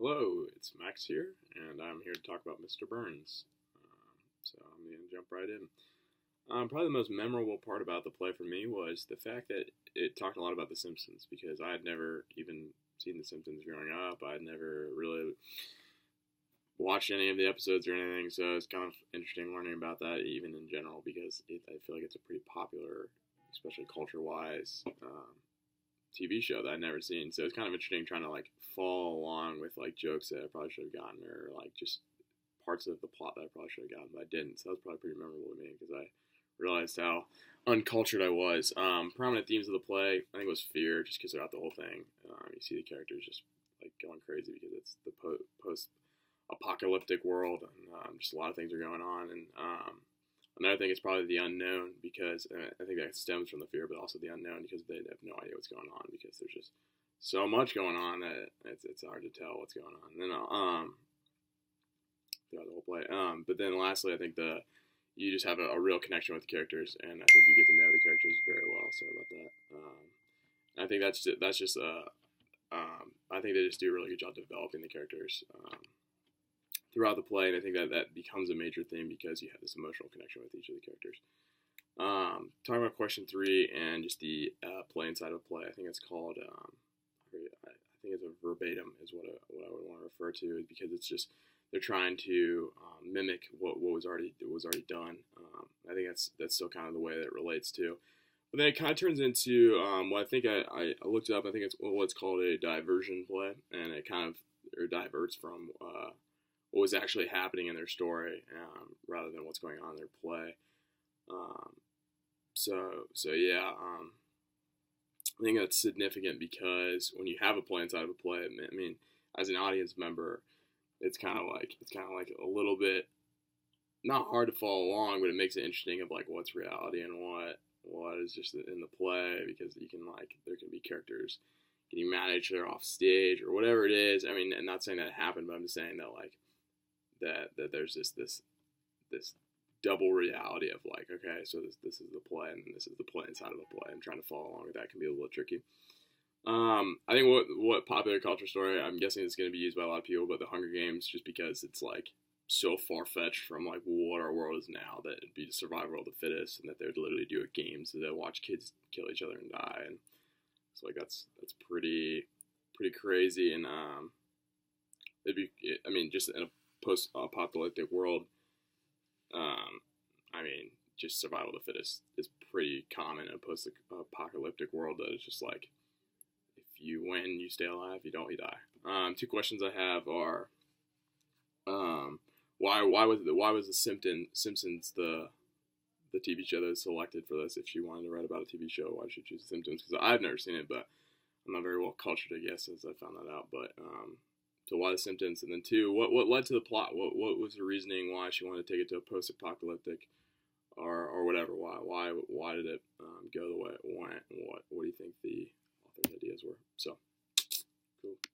Hello, it's Max here, and I'm here to talk about Mr. Burns. So I'm going to jump right in. Probably the most memorable part about the play for me was the fact that it talked a lot about The Simpsons because I had never even seen The Simpsons growing up. I had never really watched any of the episodes or anything, so it's kind of interesting learning about that even in general because I feel like it's a pretty popular, especially culture-wise, TV show that I'd never seen. So it's kind of interesting trying to like follow along with like jokes that I probably should have gotten or like just parts of the plot that I probably should have gotten but I didn't. So that was probably pretty memorable to me because I realized how uncultured I was. Prominent themes of the play, I think it was fear just because throughout the whole thing, you see the characters just like going crazy because it's the post-apocalyptic world and just a lot of things are going on and another thing is probably the unknown because I think that stems from the fear, but also the unknown because they have no idea what's going on because there's just so much going on that it's hard to tell what's going on. And then throughout the whole play, but then lastly, I think you just have a real connection with the characters, and I think you get to know the characters very well. Sorry about that. I think that's just I think they just do a really good job developing the characters. Throughout the play, and I think that becomes a major theme because you have this emotional connection with each of the characters. Talking about question 3 and just the play inside of play, I think it's called, I think it's a verbatim is what I would want to refer to because it's just they're trying to mimic what was already done. I think that's still kind of the way that it relates to. But then it kind of turns into what I think I looked it up. I think it's what's called a diversion play, and it kind of diverts from what was actually happening in their story rather than what's going on in their play. So yeah, I think that's significant because when you have a play inside of a play, I mean, as an audience member, it's kind of like a little bit not hard to follow along, but it makes it interesting of like what's reality and what is just in the play because you can like there can be characters getting mad at each other off stage or whatever it is. I mean, I'm not saying that happened, but I'm just saying that like that there's just this double reality of like, okay, so this is the play and this is the play inside of the play, and trying to follow along with that can be a little tricky. I think what popular culture story I'm guessing is going to be used by a lot of people, but the Hunger Games, just because it's like so far fetched from like what our world is now that it'd be survival of the fittest, and that they would literally do a game so they watch kids kill each other and die, and so like that's pretty crazy, and it'd be I mean just in a post-apocalyptic world, I mean, just survival of the fittest is pretty common in a post-apocalyptic world. That it's just like, if you win, you stay alive. If you don't, you die. Two questions I have are, why was the Simpsons the TV show that was selected for this? If she wanted to write about a TV show, why did she choose The Simpsons? Because I've never seen it, but I'm not very well cultured, I guess, since I found that out. But so why The Simpsons? And then 2, what led to the plot? What was the reasoning why she wanted to take it to a post-apocalyptic or whatever? Why did it go the way it went? And what do you think the author's ideas were? So